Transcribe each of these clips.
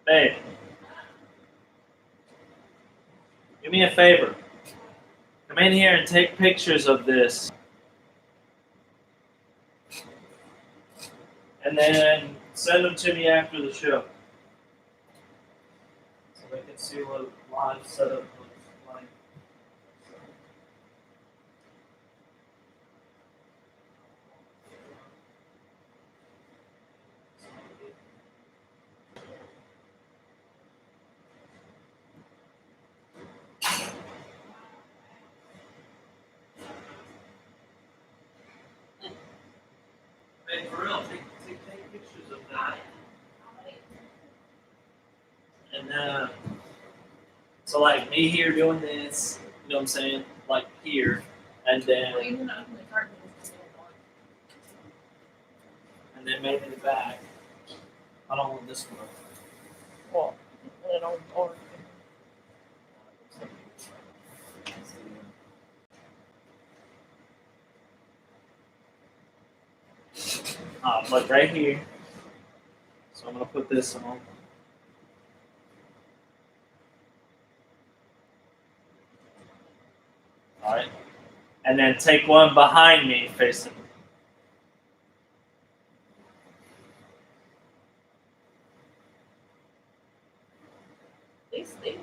Babe, do me a favor. Come in here and take pictures of this. And then send them to me after the show. So they can see what a live setup looks like. Hey, for real, take pictures of that. And so like me here doing this, you know what I'm saying? Like here, and then maybe the back. I don't want this one. Well, put it on board. Like right here. So I'm gonna put this on. All right, and then take one behind me facing. They stay.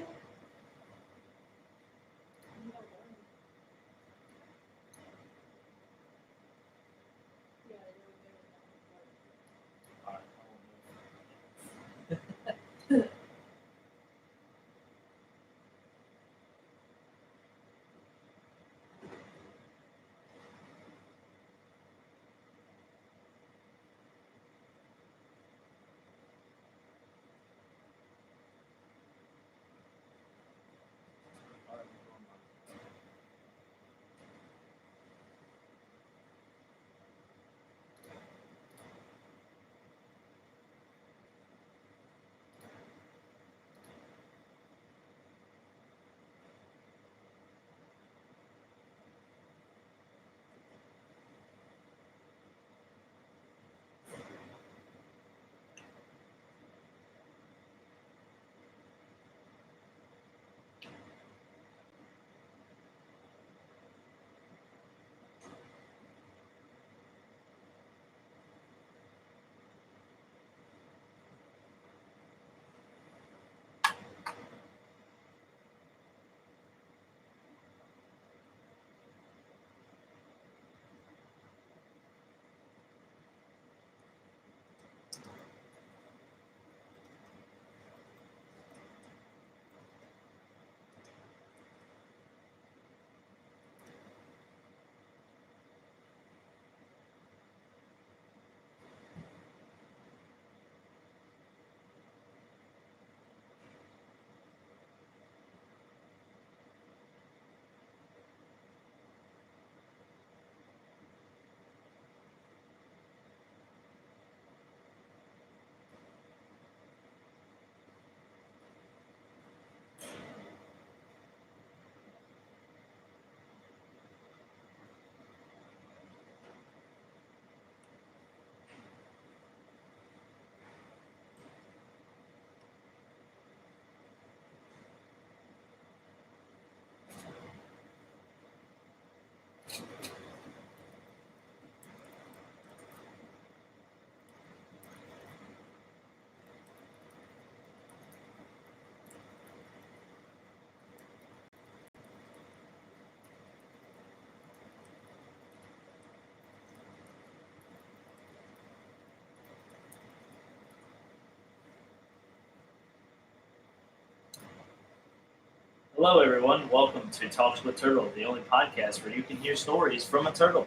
Hello, everyone. Welcome to Talks with Turtle, the only podcast where you can hear stories from a turtle.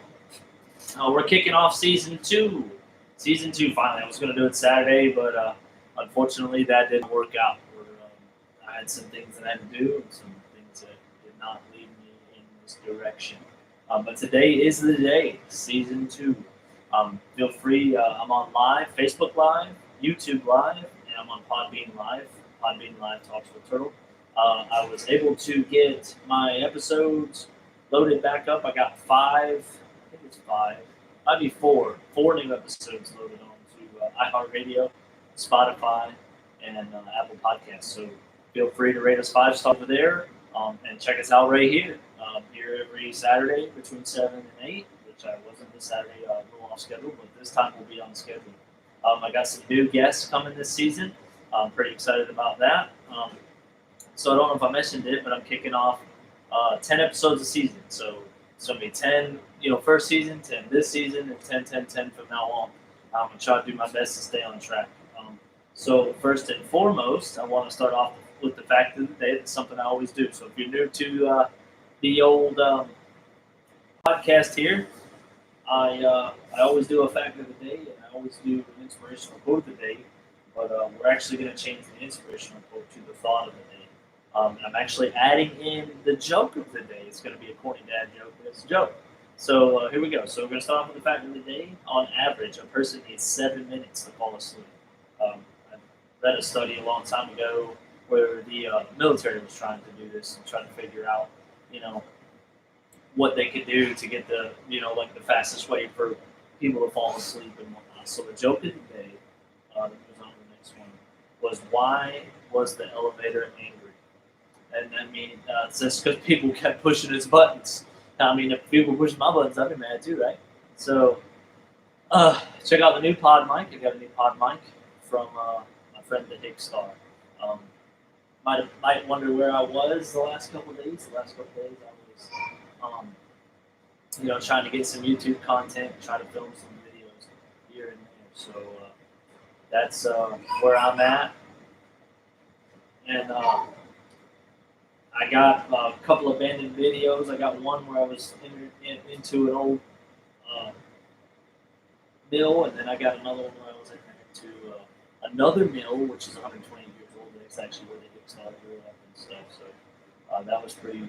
We're kicking off season 2. Season 2, finally. I was going to do it Saturday, but unfortunately that didn't work out. I had some things that I had to do and some things that did not lead me in this direction. But today is the day, season 2. Feel free, I'm on live, Facebook Live, YouTube Live, and I'm on Podbean Live. Podbean Live Talks with Turtle. I was able to get my episodes loaded back up. I got 5, I think it's 5, might be 4 new episodes loaded onto iHeartRadio, Spotify, and Apple Podcasts. So feel free to rate us 5 stars over there, and check us out right here. Here every Saturday between 7 and 8, which I wasn't this Saturday, a little off schedule, but this time we'll be on schedule. I got some new guests coming this season. I'm pretty excited about that. So I don't know if I mentioned it, but I'm kicking off 10 episodes a season. So it's going to be 10, first season, 10 this season, and 10, 10, 10 from now on. I'm going to try to do my best to stay on track. So first and foremost, I want to start off with the fact of the day. That's something I always do. So if you're new to the old podcast here, I always do a fact of the day, and I always do an inspirational quote of the day. But we're actually going to change the inspirational quote to the thought of the day. I'm actually adding in the joke of the day. It's going to be a corny dad joke, but it's a joke. So here we go. So we're going to start off with the fact of the day. On average, a person needs 7 minutes to fall asleep. I read a study a long time ago where the military was trying to do this and trying to figure out, what they could do to get the, like the fastest way for people to fall asleep and whatnot. So the joke of the day, that goes on to the next one, was why was the elevator angry? And I mean, it's just because people kept pushing its buttons. I mean, if people push my buttons, I'd be mad too, right? So check out the new pod mic. I got a new pod mic from my friend the Dick Star. Might wonder where I was the last couple of days. The last couple of days I was, trying to get some YouTube content, try to film some videos here and there. So that's where I'm at. And I got a couple abandoned videos. I got one where I was into an old mill, and then I got another one where I was into another mill, which is 120 years old. And it's actually where they get started up and stuff. So that was pretty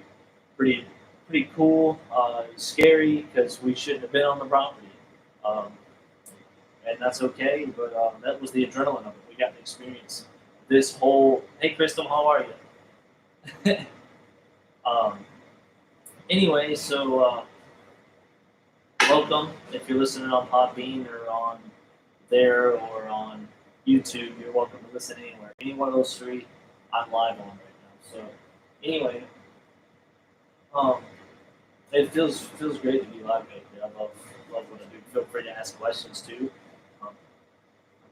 cool. Scary because we shouldn't have been on the property, and that's okay. But that was the adrenaline of it. We got to experience this whole. Hey, Crystal, how are you? Anyway, so welcome. If you're listening on Podbean or on there or on YouTube, you're welcome to listen anywhere. Any one of those three, I'm live on right now. So anyway, it feels great to be live right there. I love what I do. Feel free to ask questions too. I'm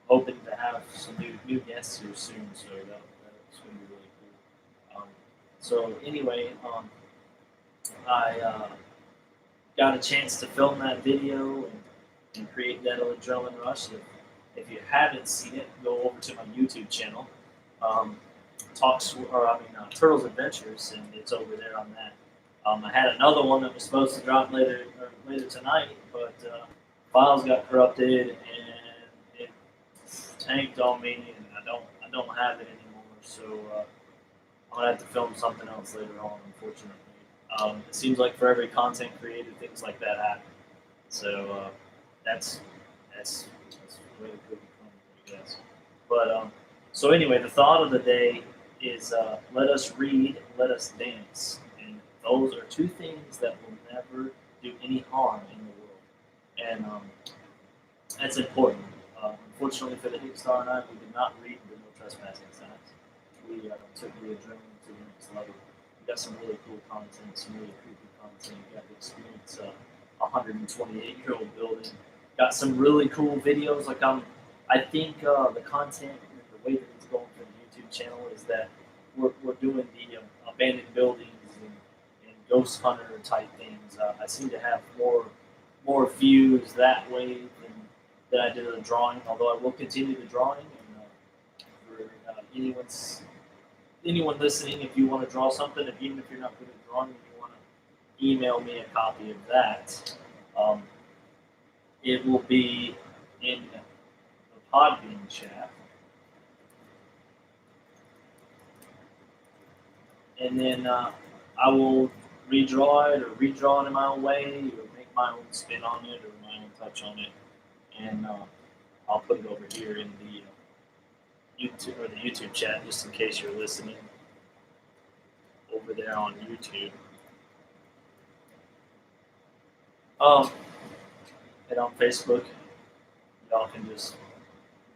hoping to have some new guests here soon, so that's going to be really cool. So anyway, I got a chance to film that video and create that adrenaline rush. If you haven't seen it, go over to my YouTube channel, Turtles Adventures, and it's over there on that. I had another one that was supposed to drop later tonight, but files got corrupted and it tanked on me, and I don't have it anymore. So I'm gonna have to film something else later on, unfortunately. It seems like for every content creator, things like that happen. So that's really cool, I guess. But so anyway, the thought of the day is let us read, let us dance, and those are two things that will never do any harm in the world, and that's important. Unfortunately for the Dick Star and I, we did not read the no trespassing signs. We took the adrenaline to the next level. We got some really cool content, some really creepy content. We got to experience a 128-year-old building. Got some really cool videos. Like I think the content and the way that it's going for the YouTube channel is that we're doing the abandoned buildings and ghost hunter type things. I seem to have more views that way than I did the drawing. Although I will continue the drawing. And for anyone listening, if you want to draw something, even if you're not good at drawing, you want to email me a copy of that. It will be in the Podbean chat. And then I will redraw it or redraw it in my own way or make my own spin on it or my own touch on it. And I'll put it over here in the YouTube chat just in case you're listening over there on YouTube. And on Facebook, y'all can just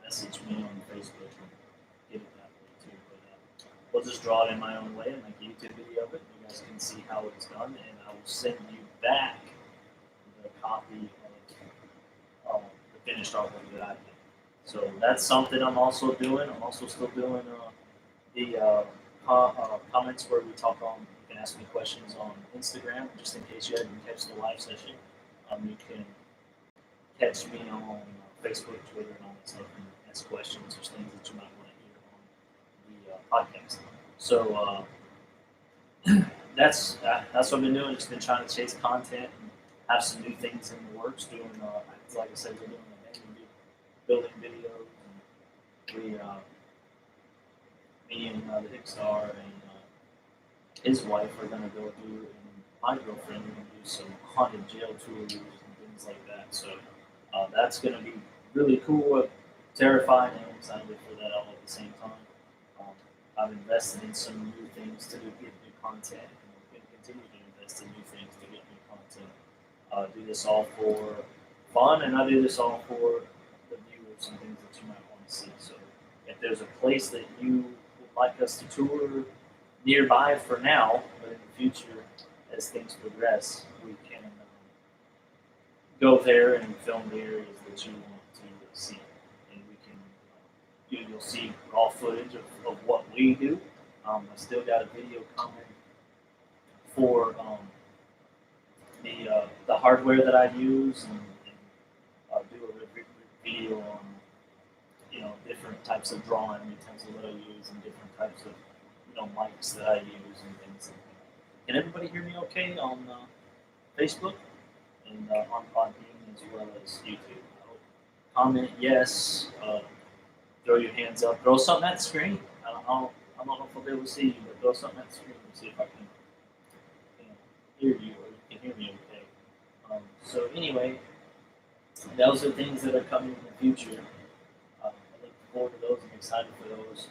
message me on Facebook and get it we'll just draw it in my own way and make a YouTube video of it. You guys can see how it's done, and I will send you back the copy of the finished artwork that I did. So that's something I'm also doing. I'm also still doing the comments where we talk on. You can ask me questions on Instagram, just in case you didn't catch the live session. You can catch me on Facebook, Twitter, and all that stuff, and ask questions or things that you might want to hear on the podcast. So that's what I've been doing. Just been trying to chase content and have some new things in the works. Doing like I said, we're doing building videos. And me and the Hick Star and his wife are gonna go do, and my girlfriend are gonna do some haunted jail tours and things like that. So that's gonna be really cool, terrifying, and excited for that all at the same time. I've invested in some new things to get new content, and we're going to continue to invest in new things to get new content. Do this all for fun, and I do this all for the viewers and things that you might want to see. So if there's a place that you would like us to tour nearby for now, but in the future, as things progress, we can go there and film the areas that you want to see. And we can, you'll see raw footage of what we do. I still got a video coming for the hardware that I use, and do a video on different types of drawing utensils that I use, and different types of mics that I use and things like that. Can everybody hear me okay on Facebook and on Podbean as well as YouTube? Comment yes. Throw your hands up. Throw something at the screen. I don't know if I'll be able to see you, but throw something at the screen and see if I can hear you, or you can hear me okay. So anyway, those are things that are coming in the future. I look forward to those. I'm excited for those.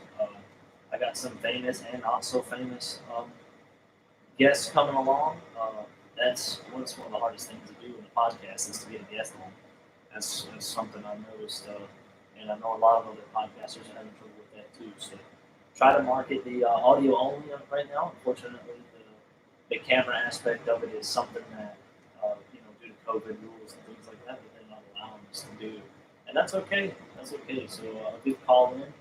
I got some famous and not so famous guests coming along. That's one of the hardest things to do in a podcast, is to get a guest on. That's something I've noticed. And I know a lot of other podcasters are having trouble with that too. So try to market the audio only right now. Unfortunately, the camera aspect of it is something that due to COVID rules and things like that they're not allowing us to do, and that's okay. That's okay. So do call in.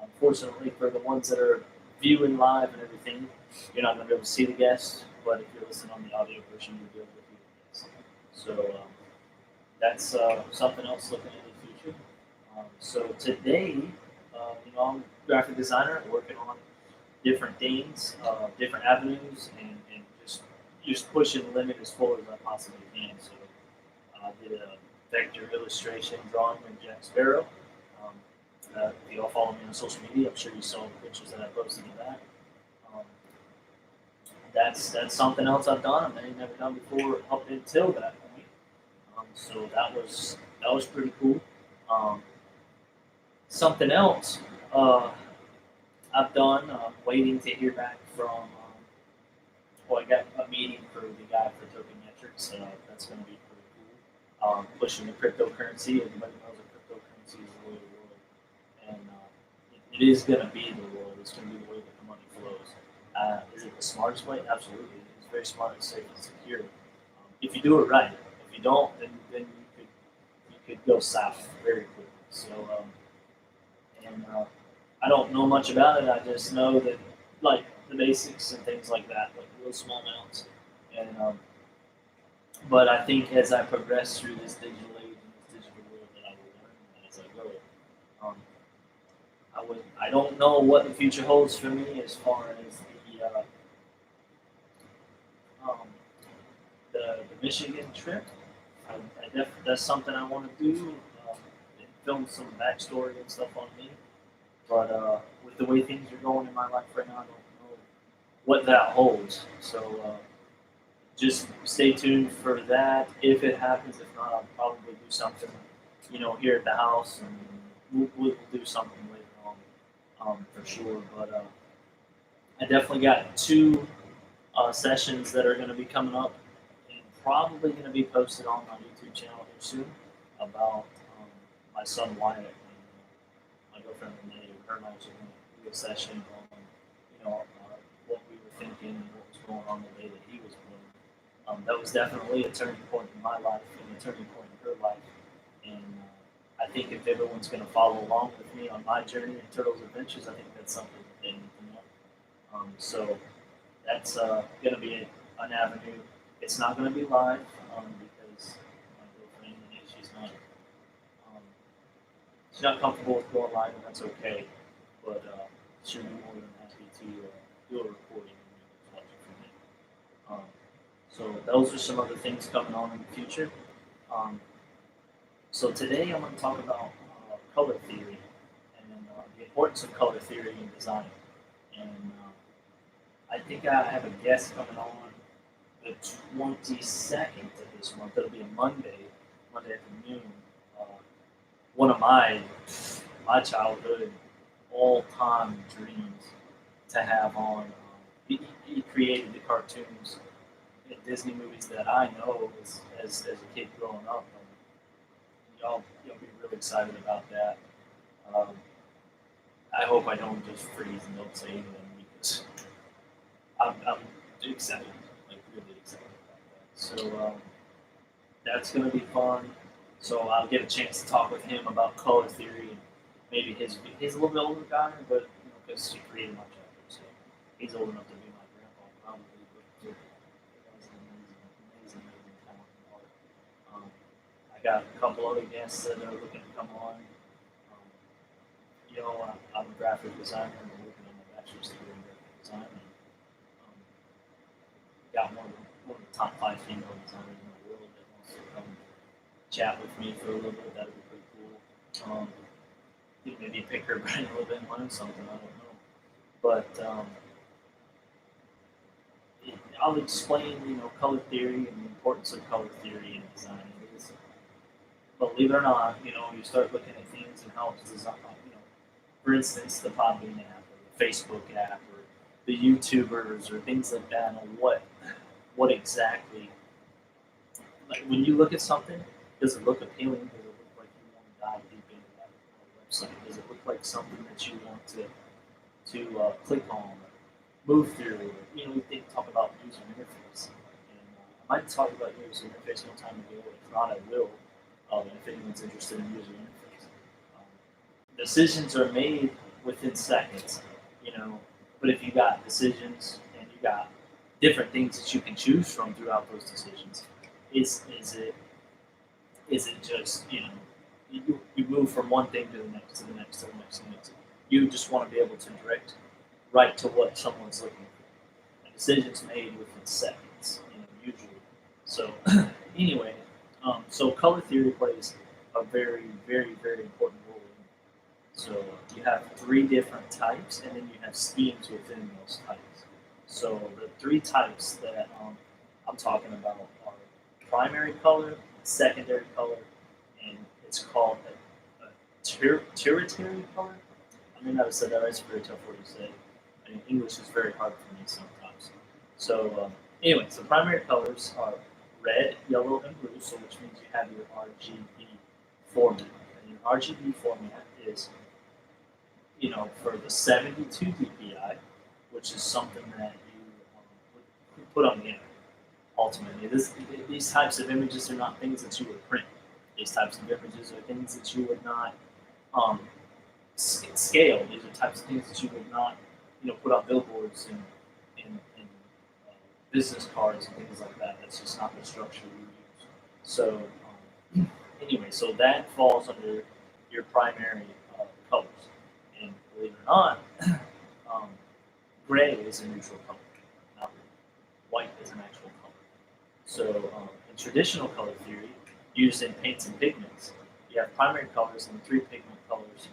Unfortunately, for the ones that are viewing live and everything, you're not going to be able to see the guests. But if you're listening on the audio version, you'll be able to hear the guests. So that's something else looking into the future. So today, I'm a graphic designer working on different things, different avenues, and just pushing the limit as far as I possibly can. So I did a vector illustration drawing of Jack Sparrow. If you all follow me on social media, I'm sure you saw the pictures that I posted of that. That's something else I've done and I've never done before up until that point. So that was pretty cool. Something else I've done, waiting to hear back from. I got a meeting for the guy for Tokenmetrics. That's going to be pretty cool. Pushing the cryptocurrency. Everybody knows that cryptocurrency is the way of the world, and it is going to be the world. It's going to be the way that the money flows. Is it the smartest way? Absolutely. It's very smart and safe and secure. If you do it right. If you don't, then you could go south very quickly. So, I don't know much about it. I just know that, like, the basics and things like that, like real small amounts. And but I think as I progress through this digital age and this digital world, that I will learn that as I go. I don't know what the future holds for me as far as the Michigan trip. That's something I want to do. Film some backstory and stuff on me. But with the way things are going in my life right now, I don't know what that holds. So just stay tuned for that. If it happens, if not, I'll probably do something, here at the house, and we'll do something later on, for sure. But I definitely got 2 sessions that are going to be coming up, and probably going to be posted on my YouTube channel here soon, about my son Wyatt and my girlfriend Renee. Her and I are going to do a session on what we were thinking and what was going on the day that he was born. That was definitely a turning point in my life and a turning point in her life. And I think if everyone's going to follow along with me on my journey and Turtles Adventures, I think that's something that they need to know. So that's going to be an avenue. It's not going to be live because my girlfriend, um, she's not comfortable with going live, and that's okay. But she'll be more than happy to do a recording and watch it from me. So those are some other things coming on in the future. Um, so today I'm going to talk about color theory and the importance of color theory in design. And I think I have a guest coming on the 22nd of this month. It'll be a Monday afternoon. Uh, One of my childhood all-time dreams to have on. He created the cartoons in Disney movies that I know as a kid growing up. You'll be really excited about that. Um, I hope I don't just freeze and don't say anything because I'm excited, like really excited about that. So that's going to be fun. So I'll get a chance to talk with him about color theory and maybe he's a little bit older guy, but because he created my chapter, so he's old enough to be my grandpa probably. But that was an amazing talent and art. I got a couple other guests that are looking to come on. I'm a graphic designer and I'm working on my bachelor's degree in graphic design. And, got one of the top 5 female designers in the world that wants to come chat with me for a little bit. That'd be pretty cool. Maybe pick her brain a little bit and learn something. I don't know, but I'll explain, color theory and the importance of color theory in design. Because, believe it or not, you start looking at things and how it's designed. For instance, the Podbean app or the Facebook app or the YouTubers or things like that. And what exactly, like when you look at something, does it look appealing? Does it look like you want to dive deep into that website? Does it look like something that you want to click on, or move through? We talk about user interface. And I might talk about user interface one time ago. If not, I will. If anyone's interested in user interface, decisions are made within seconds. But if you got decisions and you got different things that you can choose from throughout those decisions, is it just you move from one thing to the next to the next to the next to the next. You just want to be able to direct right to what someone's looking for. And decisions made within seconds, usually. So anyway, so color theory plays a very, very, very important role. So you have 3 different types, and then you have schemes within those types. So the 3 types that I'm talking about are primary color, secondary color, and it's called a tertiary color. I may not have said that right. It's very tough word to say. English is very hard for me sometimes. So anyway, so primary colors are red, yellow, and blue. So which means you have your RGB format, and your RGB format is for the 72 dpi, which is something that you would put on the internet. Ultimately, these types of images are not things that you would print. These types of images are things that you would not scale. These are types of things that you would not, put on billboards and business cards and things like that. That's just not the structure we use. So anyway, so that falls under your primary colors. And believe it or not, gray is a neutral color. Not white is an actual color. So in traditional color theory, used in paints and pigments, you have primary colors and 3 pigment colors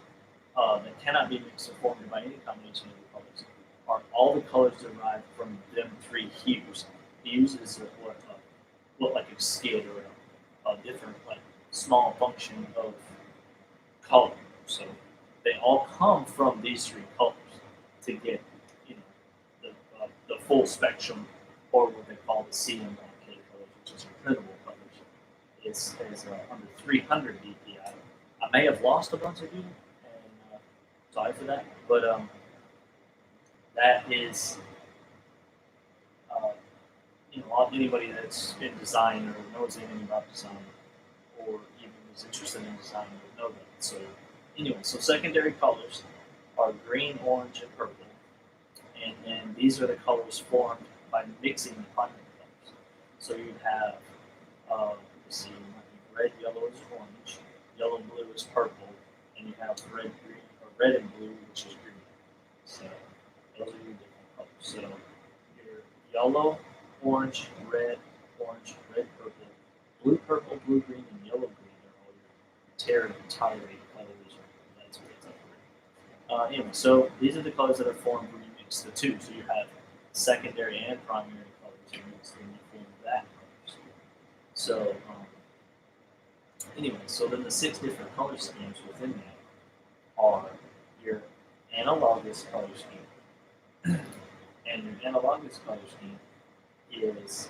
that cannot be mixed or formed by any combination of the colors. Are all the colors derived from them 3 hues? Hues is what like a scale or a different like small function of color. So they all come from these 3 colors to get the full spectrum, or what they call the CMYK colors, which is your printable colors. It's under 300 dpi. I may have lost a bunch of you, and sorry for that. But that is, uh, anybody that's in design or knows anything about design, or even is interested in design would know that. So anyway, so secondary colors are green, orange, and purple, and then these are the colors formed by mixing the primary colors. So you have, let's see, red, yellow is orange, yellow, blue is purple, and you have red, green, or red and blue, which is green. So those are your different colors. So your yellow, orange, red, purple, blue, green, and yellow, green are all your tirade colors. Or that's what it's up. Anyway, so these are the colors that are formed when you mix the two. So you have secondary and primary colors mixed and you form that colors. So anyway, so then the 6 different color schemes within that are your analogous color scheme. And your analogous color scheme is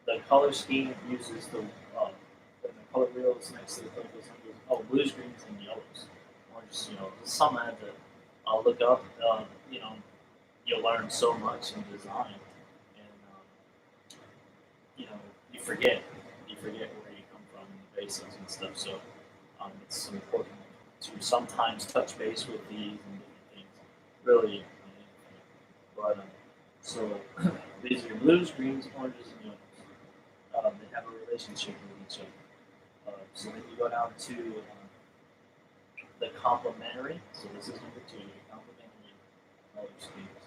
the color scheme uses when the color wheel is next to the color wheel, blues, greens, and yellows. Oranges, just something I had to look up. You learn so much in design, and you forget where you come from and the basics and stuff. So it's important to sometimes touch base with these and different things. Really, but so these are your blues, greens, oranges, and yellows. They have a relationship with each other. So then you go down to the complementary. So this is number 2, your complementary color schemes.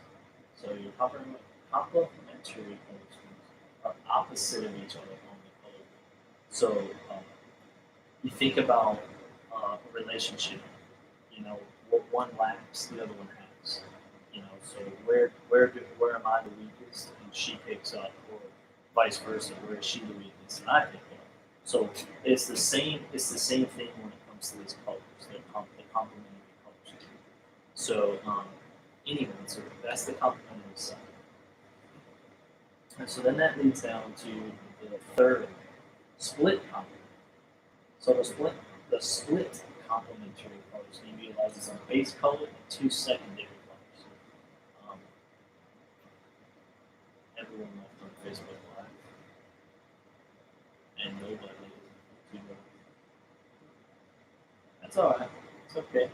So your complementary color schemes are opposite of each other on the color wheel. So you think about a relationship. What one lacks, the other one has. So where am I the weakest, and she picks up, or vice versa, where is she the weakest, and I pick up. So it's the same. It's the same thing when it comes to these colors, the complementary colors. So anyway, so that's the complementary side. And so then that leads down to the third split complementary. So the split complementary color scheme utilizes a base color and 2 secondary colors. Everyone left on Facebook Live, and nobody is. That's all right. It's okay.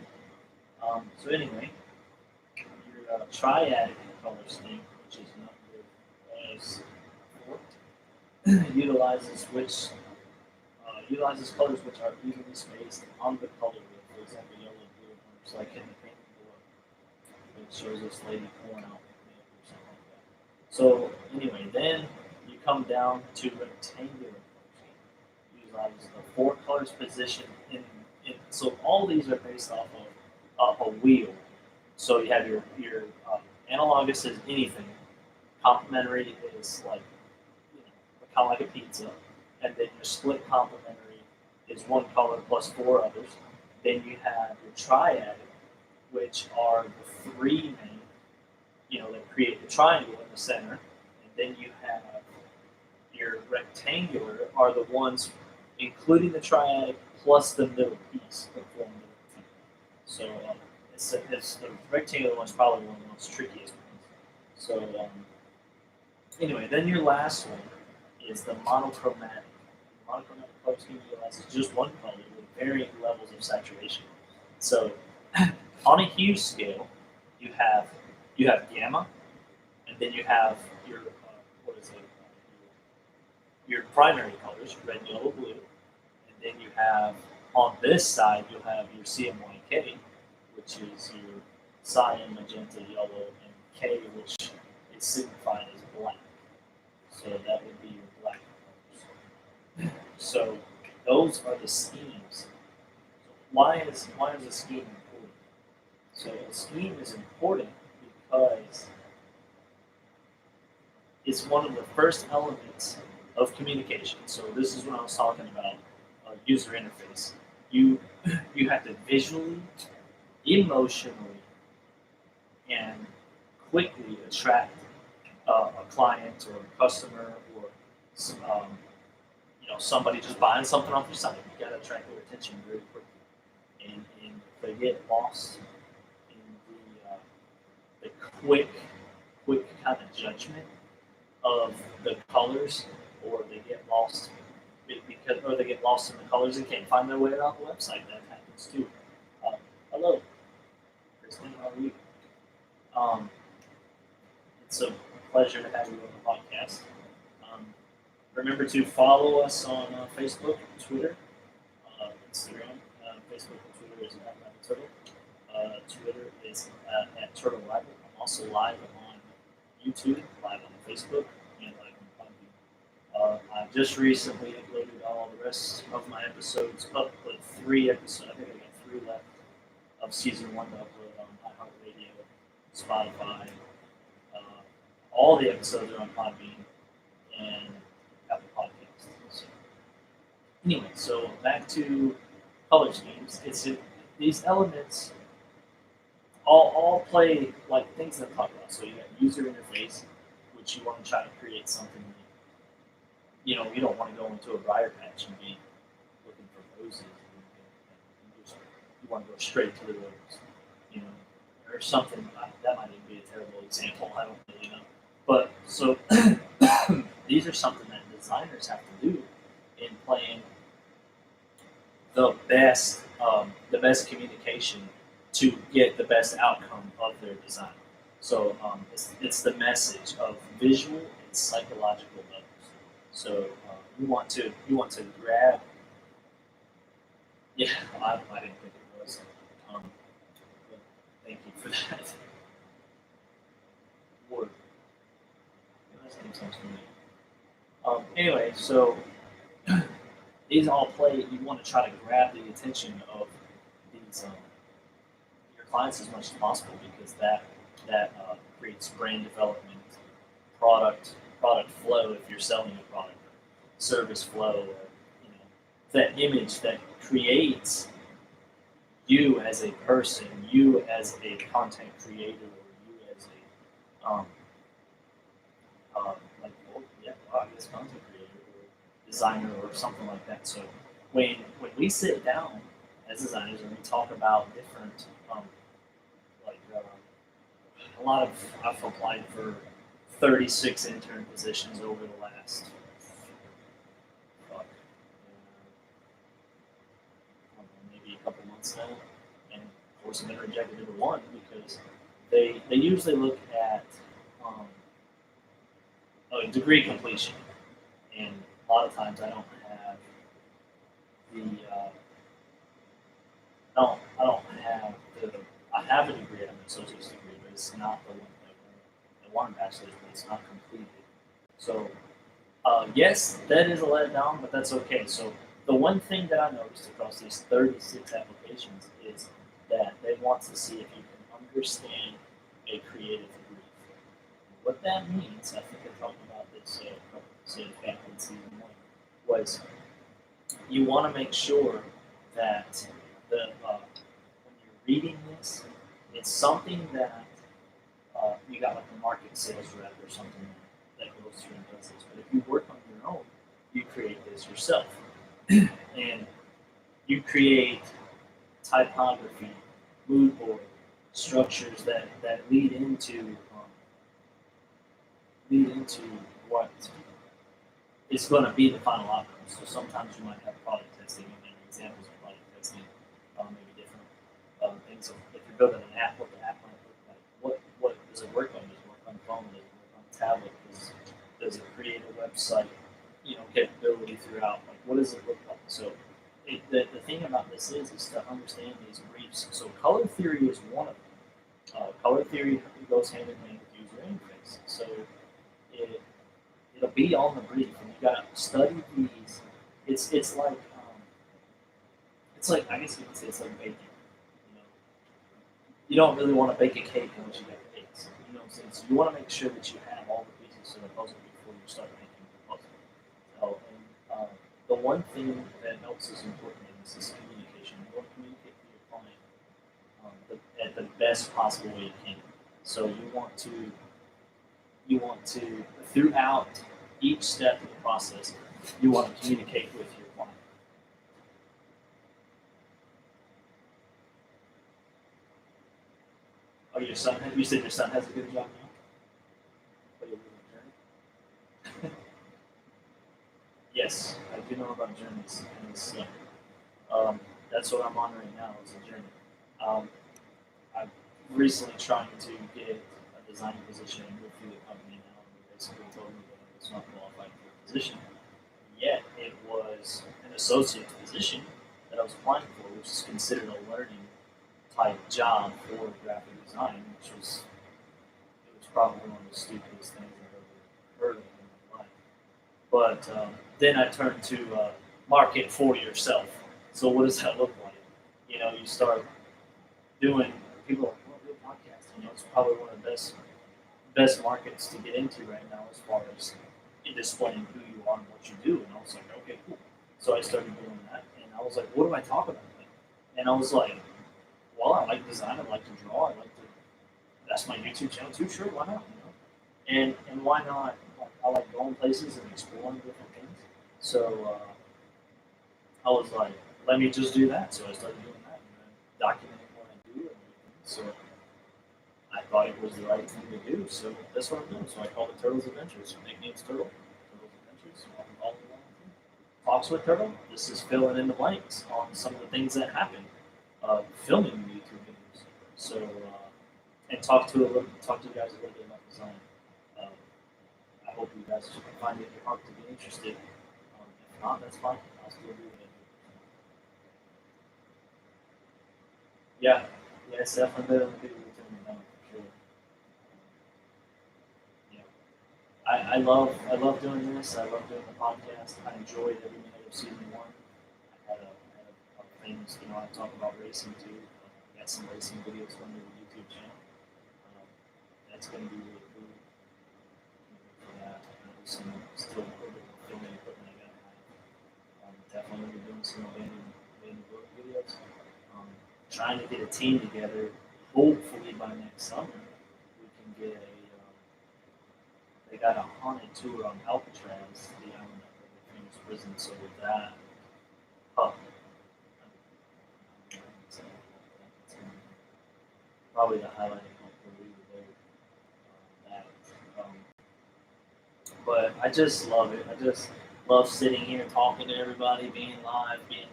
So anyway, your triadic color scheme, which is number 4, utilizes colors which are evenly spaced on the color wheel. For example, yellow, blue, orange, like in the painting below. It shows this lady pulling out or something like that. So anyway, then you come down to rectangular color scheme. Utilizes the 4 colors positioned in. So all these are based off of a wheel. So you have your analogous is anything. Complementary is like kind of like a pizza, and then your split complementary is 1 color plus 4 others. Then you have your triadic, which are the 3 main, that create the triangle in the center, and then you have your rectangular are the ones including the triadic plus the middle piece that form the rectangle. So it's the rectangular one is probably one of the most trickiest ones. So anyway, then your last one is the monochromatic. The monochromatic color scheme utilizes just 1 color with varying levels of saturation. So on a hue scale, you have gamma, and then you have your your primary colors, red, yellow, blue, and then you have on this side you'll have your CMYK, which is your cyan, magenta, yellow, and K, which is signified as black. So that would be your black colors. So those are the schemes. Why is a scheme important? So a scheme is important because it's one of the first elements of communication. So this is what I was talking about, user interface. You have to visually, emotionally, and quickly attract a client or a customer or somebody just buying something off your site. You got to attract their attention very quickly, and if they get lost in quick kind of judgment of the colors, or they get lost or they get lost in the colors and can't find their way around the website. That happens too. Hello, Kristen, how are you? It's a pleasure to have you on the podcast. Remember to follow us on Facebook, Twitter, Instagram. Facebook and Twitter is at Turtle. Twitter is at Turtle Live. I'm also live on YouTube, live on Facebook, and live on Podbean. I just recently uploaded all the rest of my episodes, up with 3 episodes. I think I got 3 left of season 1 to upload on iHeartRadio, Spotify. All the episodes are on Podbean and Apple Podcasts. So, anyway, so back to color schemes. These elements all play like things that I talk about. So you got user interface, which you want to try to create something. You don't want to go into a briar patch and be looking for roses. You want to go straight to the rose, or something. That might even be a terrible example. I don't really know. But so these are something that designers have to do in playing the best communication to get the best outcome of their design. So it's the message of visual and psychological levels. So you want to grab. Yeah, I didn't think it was. But thank you for that. Word. Anyway, so these all play. You want to try to grab the attention of these your clients as much as possible, because that creates brand development, product flow if you're selling a product, service flow, or that image that creates you as a person, you as a content creator, or you as a I guess content creator or designer or something like that. So when we sit down as designers and we talk about different, a lot of I've applied for 36 intern positions over the last maybe a couple months now, and of course I've been rejected number 1 because they usually look at degree completion, and a lot of times I don't have I have a degree, I have an associate's degree, but it's not the one that I want a bachelor's, but it's not completed. So yes, that is a letdown, but that's okay. So the one thing that I noticed across these 36 applications is that they want to see if you can understand a creative brief. What that means, I think I talked about this a couple episodes back in season 1, was you want to make sure that when you're reading this, it's something that you got like a market sales rep or something that goes through and does this. But if you work on your own, you create this yourself. And you create typography, mood board, structures that lead into what is going to be the final outcome. So sometimes you might have product testing, and examples of product testing, maybe different things. So if you're building an app, what the app might look like, what does it work on? Does it work on phone? Does it work on tablet? Does it create a website, capability throughout? Like, what does it look like? So the thing about this is to understand these briefs. So color theory is one of them. Color theory goes hand in hand with user interface. So it'll be on the brief, and you got to study these. It's like I guess you could say it's like baking. You don't really want to bake a cake unless you got cakes. You know what I'm saying? So you want to make sure that you have all the pieces of the puzzle before you start making the puzzle. So, and the one thing that helps is important in this is communication. You want to communicate with your client at the best possible way you can. So you want to throughout each step of the process, you want to communicate with your client. Oh, your son. You said your son has a good job now. But you live in Germany. Yes, I do know about journeys, and it's that's what I'm on right now. Is a journey. Um, I'm recently trying to get a design position through the company now. And they basically told me that I was not qualified for the position. Yet it was an associate position that I was applying for, which is considered a learning type job for graphic design, which was it was probably one of the stupidest things I've ever heard of in my life. But then I turned to market for yourself. So what does that look like? You know, you start doing people are like, well, do a podcast. You know, it's probably one of the best markets to get into right now as far as in displaying who you are and what you do. And I was like, okay, cool. So I started doing that, and I was like, what do I talk about? And I was like, well, I like design, I like to draw, I like to. That's my YouTube channel too. Sure, why not? You know, and why not? I like going places and exploring different things. So I was like, let me just do that. So I started doing that and documenting what I do and everything. So I thought it was the right thing to do. So that's what I'm doing. So I call it Turtles Adventures. Nickname's Turtle. Turtles Adventures. I'm all along. Talks with Turtle. This is filling in the blanks on some of the things that happen filming the YouTube videos. So and talk to you guys a little bit about design. Uh, I hope you guys find it in your heart to be interested. If not, that's fine. I'll still do it. Yeah, yeah, it's definitely better than video to me now, for sure. Yeah, I love doing this. I love doing the podcast. I enjoyed every minute of season one. I had a famous, you know, I talk about racing too. I got some racing videos on the YouTube channel. Um, that's going to be really cool. For that, there's some still a little bit of filming equipment I got to have. Definitely going to be doing some abandoned book videos. Trying to get a team together. Hopefully by next summer, we can get a. They got a haunted tour on Alcatraz, the island of the famous prison. So with that, oh, that's probably the highlight of my career there. But I just love it. I just love sitting here talking to everybody, being live, and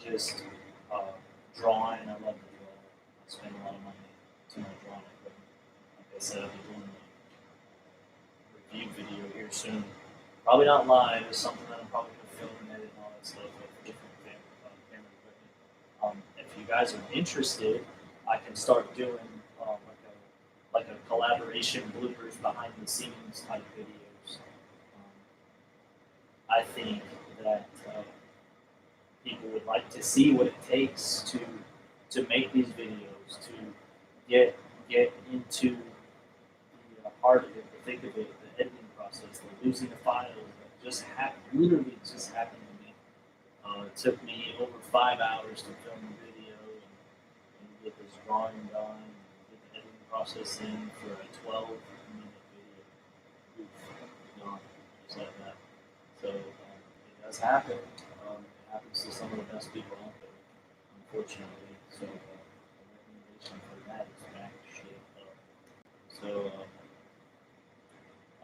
just uh, drawing. I love to draw. I spend a lot of money to my drawing equipment. Like I said, I'll be doing a review video here soon. Probably not live. It's something that I'm probably going to film and edit and all that stuff with different camera equipment. If you guys are interested, I can start doing like a collaboration bloopers behind the scenes type videos. I think that people would like to see what it takes to make these videos, to get into the heart of it, the thick of it, the editing process, the losing the files that literally just happened to me. It took me over 5 hours to film the video and get this drawing done, and get the editing process in for a 12-minute video. Oof, gone, just like that. So it does happen. It happens to some of the best people out there, unfortunately. So the recommendation for that is back shit up. So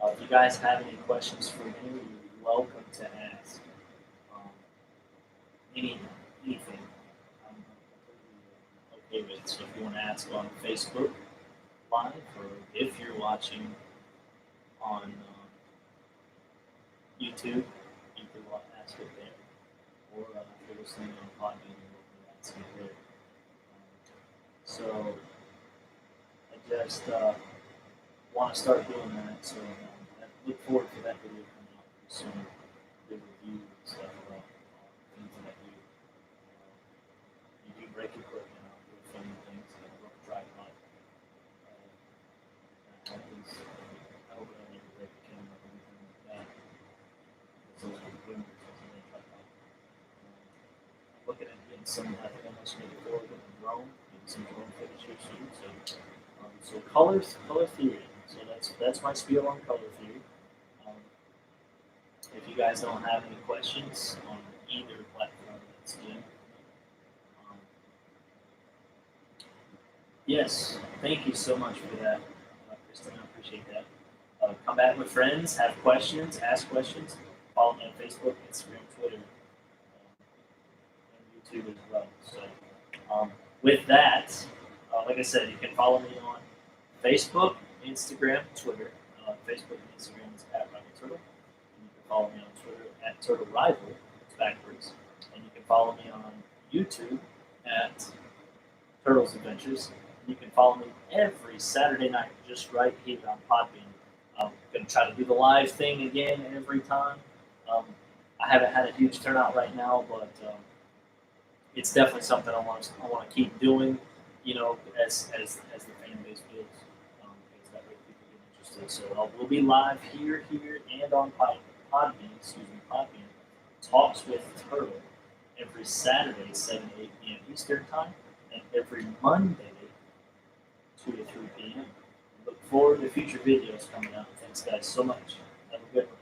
if you guys have any questions for me, you're welcome to ask. Um, anything. I'm completely okay with. So if you want to ask on Facebook Live, or if you're watching on YouTube, you can ask it there. Or if you're listening on Podbean, you can ask it there. So I just want to start doing that. So I look forward to that video coming out soon. The review and stuff about things that I do. You do break equipment out, do filming things, rough tripod. That happens. I hope I don't ever break the camera or anything like that. Those are the boomers, that's what they tripod. I'm looking at getting some, I think I mentioned it before, getting a drone, getting some drone footage here soon. So color theory. So that's my spiel on color theory. If you guys don't have any questions on either platform, that's good. Yes, thank you so much for that, Kristen. I appreciate that. Come back with friends, have questions, ask questions. Follow me on Facebook, Instagram, Twitter, and YouTube as well. So, with that, like I said, you can follow me on Facebook, Instagram, Twitter. Facebook and Instagram is at Rival Turtle. And you can follow me on Twitter at Turtle Rival. It's backwards. And you can follow me on YouTube at Turtles Adventures. You can follow me every Saturday night, just right here on Podbean. I'm going to try to do the live thing again every time. Um, I haven't had a huge turnout right now, but it's definitely something I want to keep doing. You know, as the fan base builds, because that way people get interested. So we'll be live here, and on Podbean. Podbean talks with Turtle every Saturday, 7 to 8 p.m. Eastern time, and every Monday, 2 to 3 p.m. Look forward to future videos coming out. Thanks, guys, so much. Have a good one.